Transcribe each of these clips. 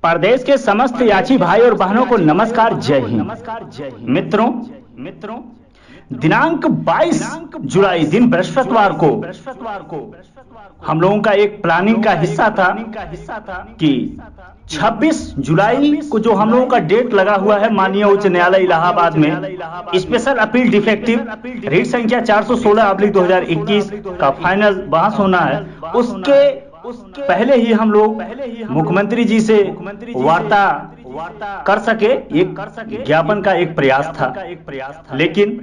प्रदेश के समस्त याची भाई और बहनों को नमस्कार, जय हिंद। मित्रों, दिनांक 22 जुलाई दिन बृहस्पतिवार को हम लोगों का एक प्लानिंग का हिस्सा था कि 26 जुलाई को जो हम लोगों का डेट लगा हुआ है माननीय उच्च न्यायालय इलाहाबाद में स्पेशल अपील डिफेक्टिव रीट संख्या 416/2021 का फाइनल बहस होना है, उसके पहले ही हम लोग मुख्यमंत्री जी से वार्ता कर सके, एक ज्ञापन का एक प्रयास था। लेकिन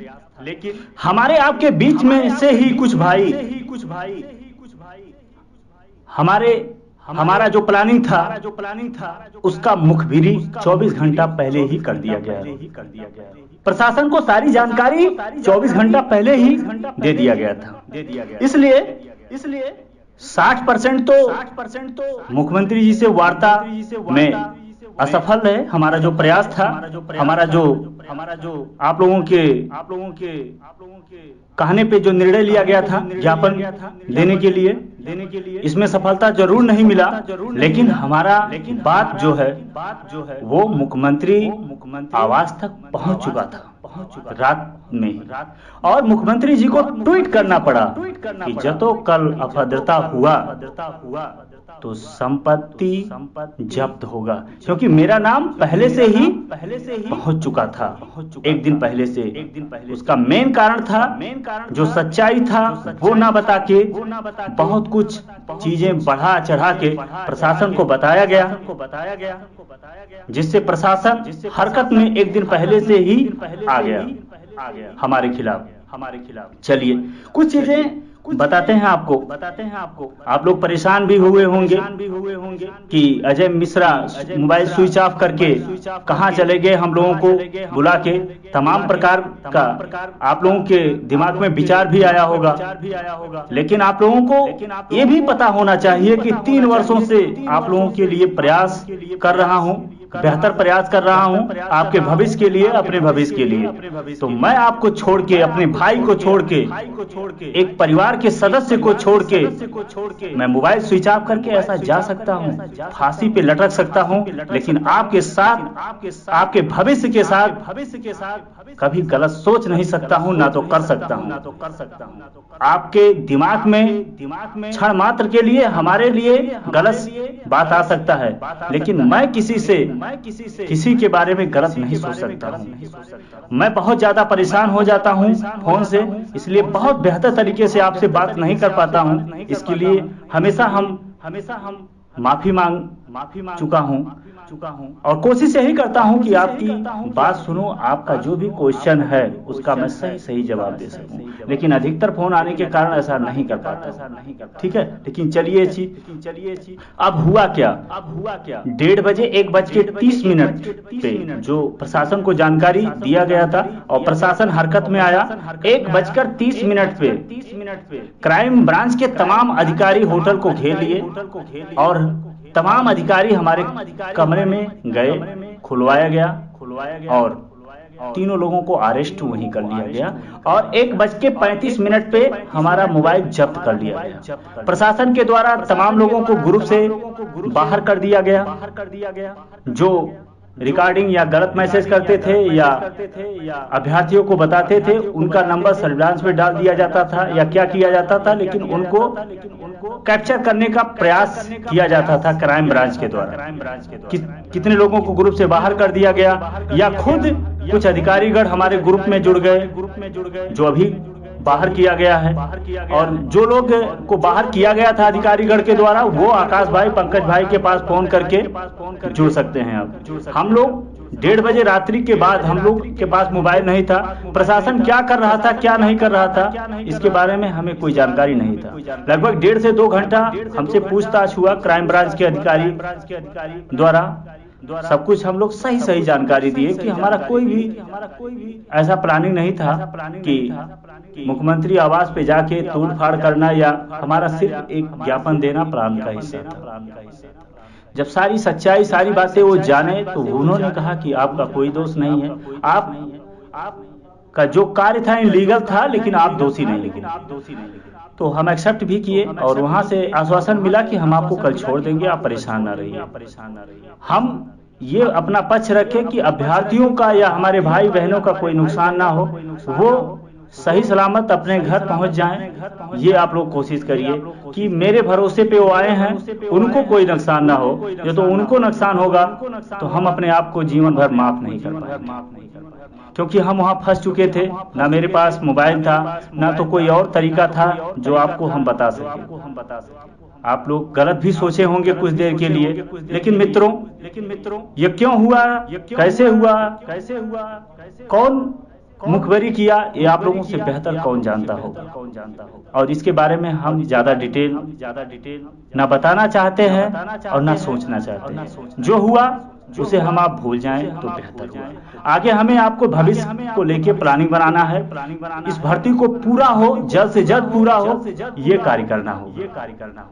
हमारे आपके बीच में से ही कुछ भाई हमारा जो प्लानिंग था उसका मुखबिरी 24 घंटा पहले ही कर दिया गया। प्रशासन को सारी जानकारी 24 घंटा पहले ही दे दिया गया था। इसलिए 60% तो मुख्यमंत्री जी से वार्ता में असफल रहे। हमारा जो प्रयास था, हमारा जो आप लोगों के कहने पे जो निर्णय लिया गया था ज्ञापन देने के लिए, इसमें सफलता जरूर नहीं मिला, लेकिन हमारा बात जो है वो मुख्यमंत्री आवास तक पहुंच चुका था रात में। और मुख्यमंत्री जी को ट्वीट करना पड़ा कि जतो कल अभद्रता हुआ तो संपत्ति जब्त होगा, क्योंकि मेरा नाम पहले से ही पहुंच चुका था, एक दिन पहले से। उसका मेन कारण था, जो सच्चाई था वो ना बता के बहुत कुछ चीजें बढ़ा चढ़ा के प्रशासन को बताया गया, जिससे प्रशासन हरकत में एक दिन पहले से ही आ गया हमारे खिलाफ। चलिए कुछ चीजें बताते हैं आपको। आप लोग परेशान भी हुए होंगे कि Ajay Mishra mobile switch off करके कहां चले गए, हम लोगों को बुला के तमाम प्रकार का आप लोगों के दिमाग में विचार भी आया होगा। लेकिन आप लोगों को ये भी पता होना चाहिए कि 3 वर्षों से आप लोगों के लिए प्रयास कर रहा हूं, बेहतर प्रयास कर रहा हूं आपके भविष्य के लिए, अपने भविष्य के लिए। तो मैं आपको छोड़ के, अपने भाई को छोड़ के, एक परिवार के सदस्य को छोड़ के मैं मोबाइल स्विच ऑफ करके ऐसा जा सकता हूं, फांसी पे लटक सकता हूं, लेकिन आपके साथ, आपके भविष्य के साथ कभी गलत सोच नहीं सकता हूं, ना तो कर सकता हूं। आपके दिमाग में क्षण मात्र के लिए हमारे लिए गलत बात आ सकता है, लेकिन मैं किसी के बारे में गलत नहीं सोच सकता हूं। मैं बहुत ज्यादा परेशान हो जाता हूं फोन से, इसलिए बहुत बेहतर तरीके से आपसे बात नहीं कर पाता हूं। इसके लिए हमेशा हम माफी मांग चुका हूं और कोशिश यही करता हूं कि आपकी बात सुनो, आपका जो भी क्वेश्चन है उसका मैं सही जवाब दे सकूं, लेकिन अधिकतर फोन आने के कारण ऐसा नहीं कर पाता। ठीक है, लेकिन चलिए अब हुआ क्या। 1:30 बजे 1:30 पे जो प्रशासन को जानकारी दिया गया था और प्रशासन हरकत में आया, 1:30 पे क्राइम ब्रांच के तमाम अधिकारी होटल को घेर लिए और तमाम अधिकारी हमारे कमरे में गए, खुलवाया गया और तीनों लोगों को अरेस्ट वहीं कर लिया गया और 1:35 पे हमारा मोबाइल जब्त कर लिया गया। प्रशासन के द्वारा तमाम लोगों को ग्रुप से बाहर कर दिया गया, जो रिकॉर्डिंग या गलत मैसेज करते थे या अभ्यर्थियों को बताते थे, उनका नंबर सर्विलांस में डाल दिया जाता था या क्या किया जाता था, लेकिन उनको कैप्चर करने का प्रयास किया जाता था क्राइम ब्रांच के द्वारा। कितने लोगों को ग्रुप से बाहर कर दिया गया या खुद कुछ अधिकारीगण हमारे ग्रुप में जुड़ गए, जो अभी बाहर किया गया है। और जो लोग को बाहर किया गया था अधिकारीगण के द्वारा, वो आकाश भाई, पंकज भाई के पास फोन करके जुड़ सकते हैं। अब हम लोग 1:30 बजे रात्रि के बाद हम लोग के पास मोबाइल नहीं था। प्रशासन क्या कर रहा था, क्या नहीं कर रहा था, इसके बारे में हमें कोई जानकारी नहीं था। लगभग 1.5 से 2 घंटा हमसे पूछताछ हुआ क्राइम ब्रांच के अधिकारी द्वारा। सब कुछ हम लोग सही जानकारी दिए कि हमारा कोई भी ऐसा प्लानिंग नहीं था कि मुख्यमंत्री आवास पे जाके तोड़ फाड़ करना, या हमारा सिर्फ एक ज्ञापन देना प्लान का हिस्सा था। जब सारी सच्चाई, सारी बातें वो जाने तो उन्होंने कहा कि आपका कोई दोष नहीं है, आपका जो कार्य था इनलीगल था, लेकिन आप दोषी नहीं। तो हम एक्सेप्ट भी किए और वहां से आश्वासन मिला कि हम आपको कल छोड़ देंगे, आप परेशान ना रहिए। हम ये अपना पक्ष रखें कि अभ्यर्थियों का या हमारे भाई बहनों का कोई नुकसान ना हो, वो सही सलामत अपने घर पहुंच जाएं। ये आप लोग कोशिश करिए कि मेरे भरोसे पे वो आए हैं, उनको कोई नुकसान ना हो। ये तो उनको नुकसान होगा तो हम अपने आप को जीवन भर माफ नहीं कर पाएंगे, क्योंकि हम वहां फंस चुके थे। ना मेरे पास मोबाइल था, ना तो कोई और तरीका था जो आपको हम बता सके। आप लोग गलत भी सोचे होंगे कुछ देर के लिए, लेकिन मित्रों ये क्यों हुआ, कैसे हुआ, कौन मुखबरी किया, ये आप लोगों से बेहतर कौन जानता होगा। और इसके बारे में हम ज्यादा डिटेल ना बताना चाहते हैं और ना सोचना चाहते हैं। जो हुआ उसे हम आप भूल जाएं तो बेहतर हुआ। आगे हमें आपको भविष्य को लेके प्लानिंग बनाना है। इस भर्ती को पूरा हो, जल्द से जल्द पूरा हो, ये कार्य करना होगा।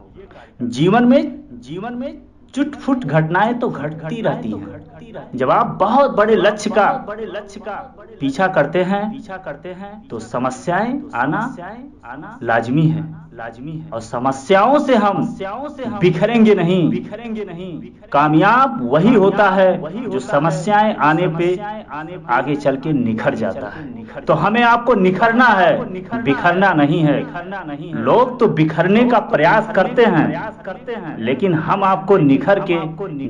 जीवन में चुटफुट घटनाएं तो घटती रहती हैं। जब आप बहुत बड़े लक्ष्य का पीछा करते हैं तो समस्याएं आना लाजमी है। और समस्याओं से हम बिखरेंगे नहीं। कामयाब वही होता है जो समस्याएं आने पे आगे चल के निखर जाता है। तो हमें आपको निखरना है, बिखरना नहीं है। लोग तो बिखरने का प्रयास करते हैं, लेकिन हम आपको निखर के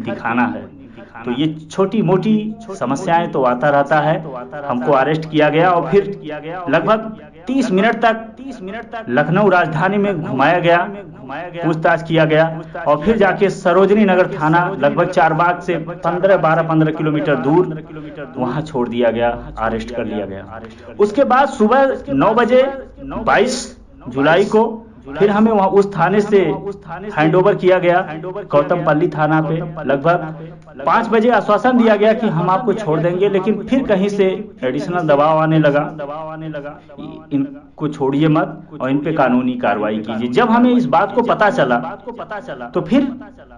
दिखाना है। तो ये छोटी मोटी समस्याएं तो आता रहता है। हमको अरेस्ट किया गया और फिर लगभग 30 मिनट तक लखनऊ राजधानी में घुमाया गया, पूछताछ किया गया और फिर जाके सरोजनी नगर थाना लगभग चारबाग से 12 किलोमीटर दूर वहां छोड़ दिया गया, अरेस्ट कर लिया गया। उसके बाद सुबह 9 बजे 22 जुलाई को फिर हमें वहां उस थाने से हैंडओवर किया गया, गौतमपल्ली थाना पे। लगभग 5 बजे आश्वासन दिया गया कि हम आपको छोड़ देंगे, लेकिन फिर कहीं से एडिशनल दबाव आने लगा, इनको छोड़िए मत और इन पे कानूनी कार्रवाई कीजिए। जब हमें इस बात को पता चला तो फिर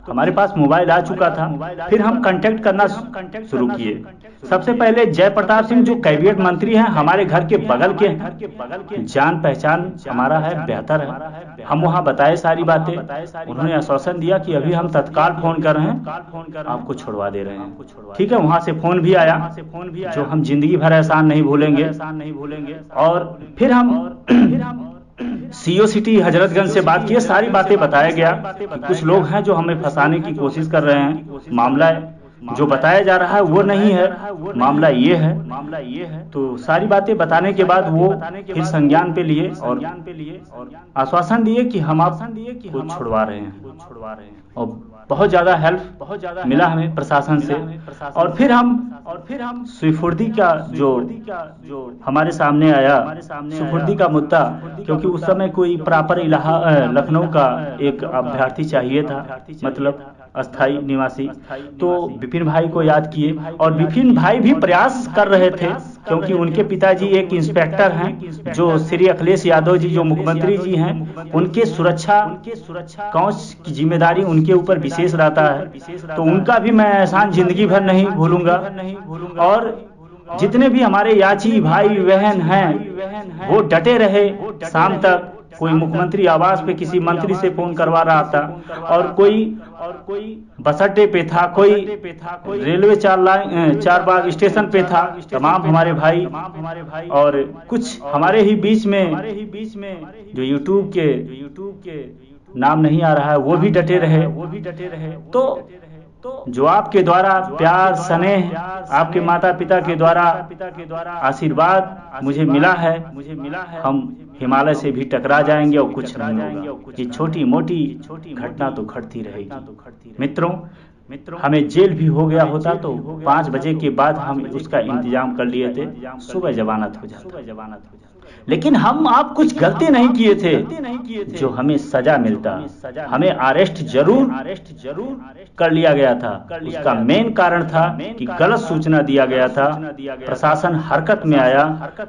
हमारे पास मोबाइल आ चुका था, फिर हम कांटेक्ट करना शुरू किए। सबसे पहले जयप्रताप सिंह जो कैबिनेट मंत्री हैं, हमारे घर के बगल के हैं, जान पहचान हमारा है, बेहतर है। हम वहां बताए सारी बातें, उन्होंने आश्वासन दिया कि अभी हम तत्काल फोन कर रहे हैं, आपको छुड़वा दे रहे हैं। ठीक है, वहां से फोन भी आया जो हम जिंदगी भर एहसान नहीं भूलेंगे। और फिर हम सीओ सिटी हजरतगंज से बात किए, सारी बातें बताया गया कि कुछ लोग हैं जो हमें फंसाने की कोशिश कर रहे हैं। मामला जो बताया जा रहा है वो नहीं है, मामला ये है। तो सारी बातें बताने के बाद वो फिर संज्ञान पे लिए और आश्वासन दिए कि हम आपको छुड़वा रहे हैं। और बहुत ज्यादा हेल्प मिला हमें प्रशासन से। और फिर हम सुफुर्दी का जो हमारे सामने आया, सुफुर्दी का मुद्दा, क्योंकि उस समय कोई प्रॉपर लखनऊ का एक अभ्यर्थी चाहिए था, मतलब अस्थाई निवासी। तो विपिन भाई को याद किए और विपिन भाई भी प्रयास कर रहे थे, क्योंकि उनके पिताजी एक इंस्पेक्टर हैं, जो श्री अखिलेश यादव जी जो मुख्यमंत्री जी हैं, उनके सुरक्षा कवच की जिम्मेदारी उनके ऊपर विशेष रहता है। तो उनका भी मैं एहसान जिंदगी भर नहीं भूलूंगा। और जितने भी हमारे याची भाई बहन हैं वो डटे रहे शाम तक। कोई मुख्यमंत्री आवास पे किसी मंत्री से फोन करवा रहा था, और कोई बस अड्डे पे था, कोई रेलवे चारबाग स्टेशन पे था। तमाम हमारे भाई और कुछ हमारे ही बीच में जो यूट्यूब के नाम नहीं आ रहा है वो भी डटे रहे। तो जो आपके द्वारा प्यार स्नेह, आपके माता पिता के द्वारा आशीर्वाद मुझे मिला है, हम हिमालय से भी टकरा जाएंगे और कुछ नहीं होगा। ये छोटी मोटी घटना तो घटती रहेगी। मित्रों, हमें जेल भी हो गया होता तो 5 बजे के बाद हम उसका इंतजाम कर लिए थे, सुबह जमानत हो जाता। लेकिन हम आप कुछ गलती नहीं किए थे जो हमें सजा मिलता। हमें अरेस्ट जरूर कर लिया गया था। उसका मेन कारण था कि गलत सूचना दिया गया था, प्रशासन हरकत में आया।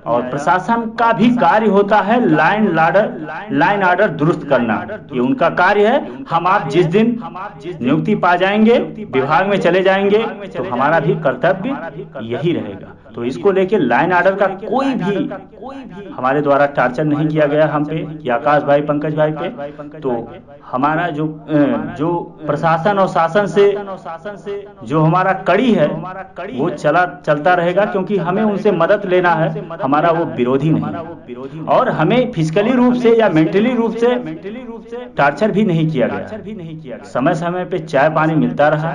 और प्रशासन का भी कार्य होता है लाइन आर्डर दुरुस्त करना, ये उनका कार्य है। हम आप जिस दिन नियुक्ति पा जाएंगे विभाग में चले जाएंगे तो हमारा भी कर्तव्य यही रहेगा। तो इसको लेके लाइन ऑर्डर का कोई भी हमारे द्वारा टार्चर नहीं किया गया हम पे या आकाश भाई पंकज भाई पे। तो हमारा जो प्रशासन और शासन से जो हमारा कड़ी है वो चलता रहेगा, क्योंकि हमें उनसे मदद लेना है, हमारा वो विरोधी नहीं। और हमें फिजिकली रूप से या मेंटली रूप से टार्चर भी नहीं किया गया, समय समय पे चाय पानी मिलता रहा।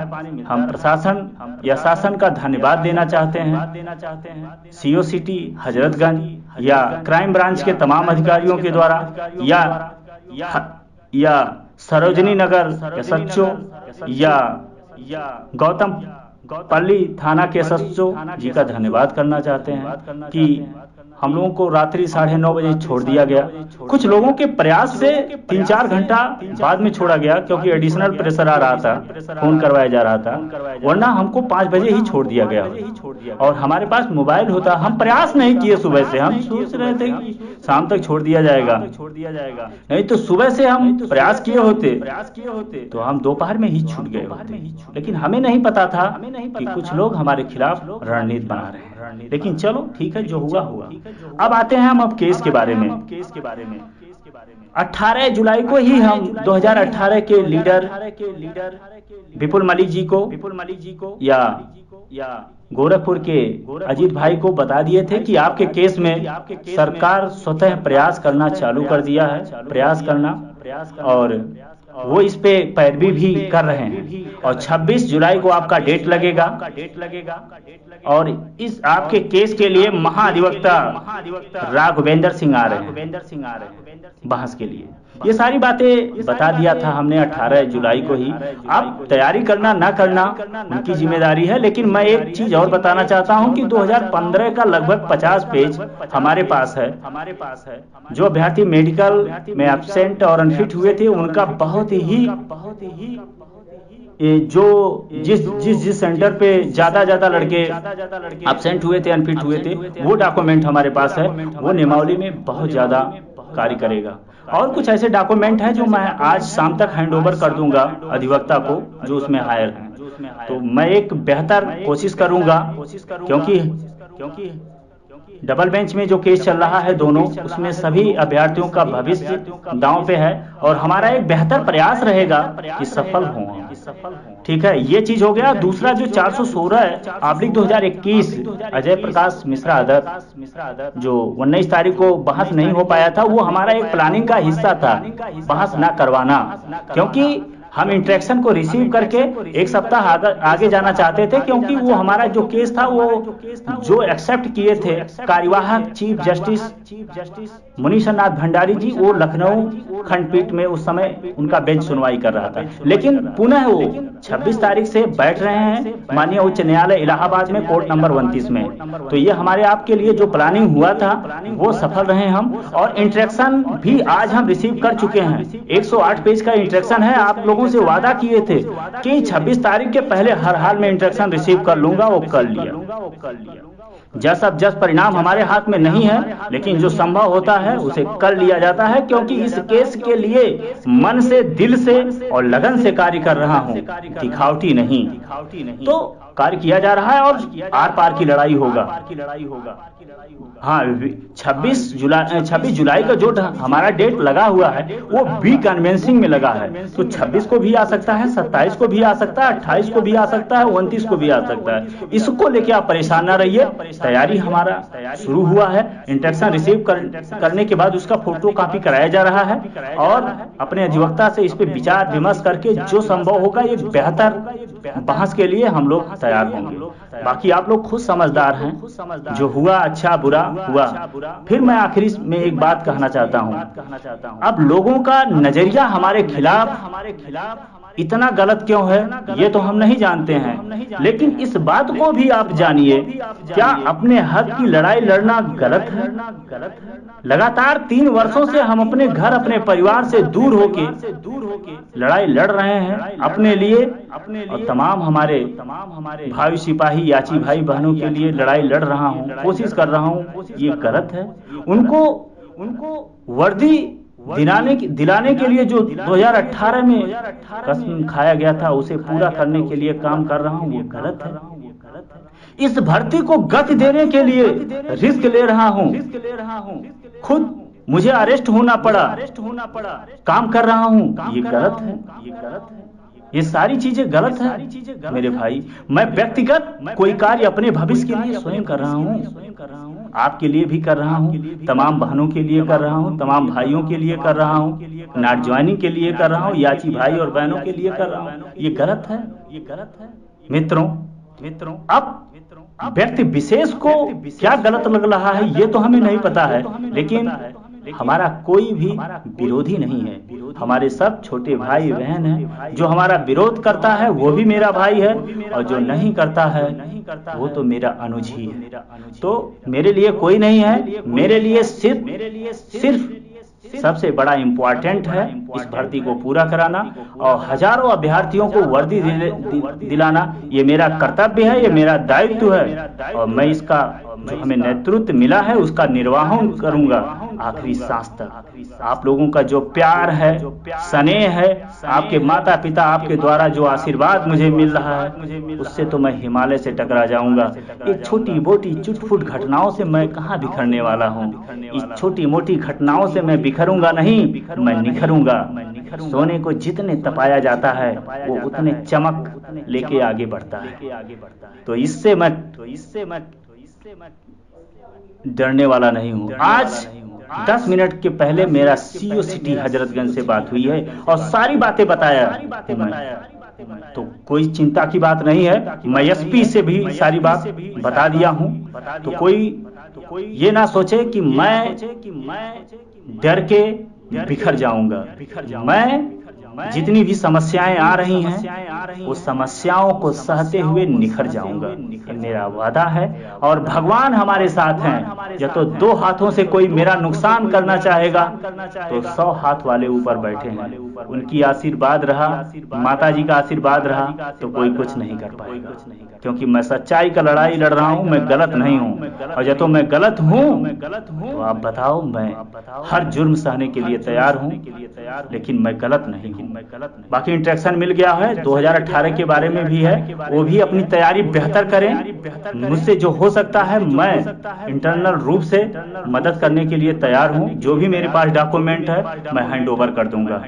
हम प्रशासन या शासन का धन्यवाद देना चाहते हैं सीओ सिटी हजरतगंज या क्राइम ब्रांच के तमाम अधिकारियों के द्वारा या सरोजनी नगर एसएचओ या गौतम पल्ली थाना के एसएचओ जी का धन्यवाद करना चाहते हैं कि हम लोगों को रात्रि 9:30 बजे छोड़ दिया गया। कुछ लोगों के प्रयास से 3-4 घंटा बाद में छोड़ा गया, क्योंकि एडिशनल प्रेशर आ रहा था, फोन करवाया जा रहा था, वरना हमको 5 बजे ही छोड़ दिया गया। और हमारे पास मोबाइल होता, हम प्रयास नहीं किए सुबह से, हम सोच रहे थे कि शाम तक छोड़ दिया जाएगा, नहीं तो सुबह से हम प्रयास किए होते तो हम दोपहर में ही छूट गए होते। लेकिन हमें नहीं पता था कि कुछ लोग हमारे खिलाफ रणनीति बना रहे हैं। लेकिन चलो ठीक है, जो हुआ हुआ। अब आते हैं हम केस के बारे में। 18 जुलाई को ही हम 2018 के लीडर विपुल मलिक जी को या गोरखपुर के अजीत भाई को बता दिए थे कि आपके केस में सरकार स्वतः प्रयास करना चालू कर दिया है, प्रयास करना, और वो इस पे पैरवी भी कर रहे हैं। और 26 जुलाई को आपका डेट लगेगा और इस आपके केस के लिए महाधिवक्ता राघवेंद्र सिंह आ रहे हैं बहस के लिए। ये सारी बातें बता दिया था हमने 18 जुलाई को ही। अब तैयारी करना ना करना उनकी जिम्मेदारी है, लेकिन मैं एक चीज और बताना चाहता हूं कि 2015 का लगभग 50 पेज हमारे पास है। जो अभ्यर्थी मेडिकल में एब्सेंट और अनफिट हुए थे उनका बहुत ही जो जिस सेंटर पे ज्यादा लड़के एब्सेंट हुए थे, अनफिट हुए थे, वो डॉक्यूमेंट हमारे पास है। वो नियमावली में बहुत ज्यादा कार्य करेगा। और कुछ ऐसे डॉक्यूमेंट हैं जो मैं आज शाम तक हैंडओवर कर दूंगा अधिवक्ता को जो उसमें हायर हैं। तो मैं एक बेहतर कोशिश करूंगा, क्योंकि डबल बेंच में जो केस चल रहा है दोनों, उसमें सभी अभ्यर्थियों का भविष्य दांव पे है और हमारा एक बेहतर प्रयास रहेगा कि सफल हों। ठीक है, ये चीज हो गया। दूसरा जो 416/2021 अजय प्रकाश मिश्रा अदर जो 19 तारीख को बहस नहीं हो पाया था, वो हमारा एक प्लानिंग का हिस्सा था बहस ना करवाना, क्योंकि हम इंट्रैक्शन को रिसीव करके एक सप्ताह आगे जाना चाहते थे, क्योंकि वो हमारा जो केस था वो जो एक्सेप्ट किए थे कार्यवाहक चीफ जस्टिस मनीषा नाथ भंडारी जी, वो लखनऊ खंडपीठ में उस समय उनका बेंच सुनवाई कर रहा था। लेकिन पुनः वो 26 तारीख से बैठ रहे हैं माननीय उच्च न्यायालय इलाहाबाद में कोर्ट नंबर 29 में। तो ये हमारे आपके लिए जो प्लानिंग हुआ था वो सफल रहे हम, और इंट्रैक्शन भी आज हम रिसीव कर चुके हैं। 108 पेज का इंट्रैक्शन है। आप लोगों से वादा किए थे कि 26 तारीख के पहले हर हाल में इंट्रैक्शन रिसीव कर लूंगा, वो कर लिया। जस परिणाम हमारे हाथ में नहीं है, लेकिन जो संभव होता है उसे कर लिया जाता है, क्योंकि इस केस के लिए मन से, दिल से और लगन से कार्य कर रहा हूं, दिखावटी नहीं। तो कार्य किया जा रहा है और आर पार की लड़ाई होगा। हाँ, 26 जुलाई का जो हमारा डेट लगा हुआ है वो बी कन्वेंसिंग में लगा है। तो 26 को भी आ सकता है, 27 को भी आ सकता है, 28 को भी आ सकता है, 29 को भी आ सकता है। इसको लेके आप परेशान ना रहिए। तैयारी हमारा शुरू हुआ है। इंट्रैक्शन रिसीव करने के बाद उसका फोटो कॉपी कराया जा रहा है और अपने अधिवक्ता से इस पे विचार विमर्श करके जो संभव होगा एक बेहतर बहस के लिए हम लोग तैयार होंगे। बाकी आप लोग खुद समझदार हैं, जो हुआ अच्छा बुरा हुआ। फिर मैं आखिरी में एक बात कहना चाहता हूं, अब लोगों का नजरिया हमारे खिलाफ इतना गलत क्यों है ये तो हम नहीं जानते हैं, लेकिन इस बात को भी आप जानिए, क्या अपने हक की लड़ाई लड़ना गलत है? लगातार 3 वर्षों से हम अपने घर, अपने परिवार से दूर होके लड़ाई लड़ रहे हैं अपने लिए, और तमाम हमारे भाई सिपाही याची भाई बहनों के लिए लड़ाई लड़ रहा हूं, कोशिश कर रहा हूं। ये गलत है। उनको वर्दी दिलाने के लिए जो 2018 में कसम खाया गया था उसे पूरा करने के लिए काम कर रहा हूं, वो गलत है। इस भर्ती को गति देने के लिए रिस्क ले रहा हूं, खुद मुझे अरेस्ट होना पड़ा, काम कर रहा हूं, ये गलत है। ये सारी चीजें गलत है मेरे भाई। मैं व्यक्तिगत कोई कार्य अपने भविष्य के लिए स्वयं कर रहा हूँ, आपके लिए भी कर रहा हूँ, तमाम बहनों के लिए कर रहा हूँ, तमाम भाइयों के लिए कर रहा हूँ, नॉट ज्वाइनिंग के लिए कर रहा हूँ, याची भाई और बहनों के लिए कर रहा हूँ। ये गलत है मित्रों। अब व्यक्ति विशेष को क्या गलत लग रहा है ये तो हमें नहीं पता है, लेकिन हमारा कोई भी विरोधी नहीं है। हमारे सब छोटे भाई बहन हैं। जो हमारा विरोध करता है वो भी मेरा भाई है, और जो नहीं करता है वो तो मेरा अनुज ही है। तो मेरे लिए कोई नहीं है, मेरे लिए सिर्फ सबसे बड़ा इम्पोर्टेंट है इस भर्ती को पूरा कराना और हजारों अभ्यर्थियों को वर्दी दिलाना। ये मेरा कर्तव्य है, ये मेरा दायित्व है, और मैं इसका जो हमें नेतृत्व मिला है उसका निर्वहन करूंगा आखिरी सांस तक। आप लोगों का जो प्यार है, स्नेह है, आपके माता पिता आपके द्वारा जो आशीर्वाद मुझे मिल रहा है, उससे तो मैं हिमालय से टकरा जाऊंगा। एक छोटी मोटी चुटपुट घटनाओं से मैं कहाँ बिखरने वाला हूँ। इस छोटी मोटी घटनाओं से मैं बिखरूंगा नहीं, मैं निखरूंगा। सोने को जितने तपाया जाता है वो उतने चमक लेके आगे बढ़ता है। तो इससे मैं डरने वाला नहीं हूँ। आज 10 मिनट के पहले मेरा सीओ सिटी हजरतगंज से बात हुई है और सारी बातें बताया। तो कोई चिंता की बात नहीं है, मैं एसपी से भी सारी बात बता दिया हूँ। तो कोई ये ना सोचे कि मैं डर के बिखर जाऊंगा। मैं जितनी भी समस्याएं आ रही हैं वो समस्याओं को सहते हुए निखर जाऊंगा, मेरा वादा है। और भगवान हमारे साथ हैं। या तो 2 हाथों से कोई मेरा नुकसान करना चाहेगा तो 100 हाथ वाले ऊपर बैठे हैं, उनकी आशीर्वाद रहा, माता जी का आशीर्वाद रहा तो कोई कुछ नहीं कर पाएगा। क्योंकि मैं सच्चाई का लड़ाई लड़ रहा हूं, मैं गलत नहीं हूं। और या तो मैं गलत हूं तो आप बताओ, मैं हर जुर्म सहने के लिए तैयार हूं, लेकिन मैं गलत नहीं हूं। बाकी इंस्ट्रक्शन मिल गया है 2018 के बारे में भी है, वो भी अपनी तैयारी बेहतर करें। मुझसे जो हो सकता है मैं इंटरनल रूप से मदद करने के लिए तैयार हूं। जो भी मेरे पास डॉक्यूमेंट है मैं हैंड ओवर कर दूंगा।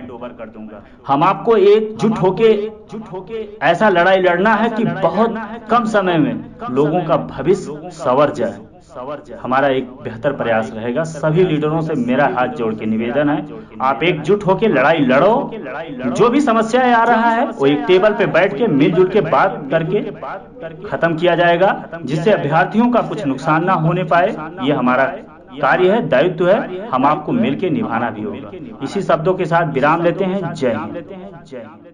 हम आपको एकजुट होके ऐसा लड़ाई लड़ना है कि बहुत कम समय में लोगों का भविष्य संवर जाए। हमारा एक बेहतर प्रयास रहेगा। सभी लीडरों से मेरा हाथ जोड़ के निवेदन है, आप एकजुट होकर लड़ाई लड़ो। जो भी समस्याएं आ रहा है वो एक टेबल पे बैठ के मिलजुल के बात करके खत्म किया जाएगा, जिससे अभ्यर्थियों का कुछ नुकसान ना होने पाए। ये हमारा कार्य है, दायित्व है, हम आपको मिलकर निभाना भी होगा। इसी शब्दों के साथ विराम लेते हैं। जय हिंद।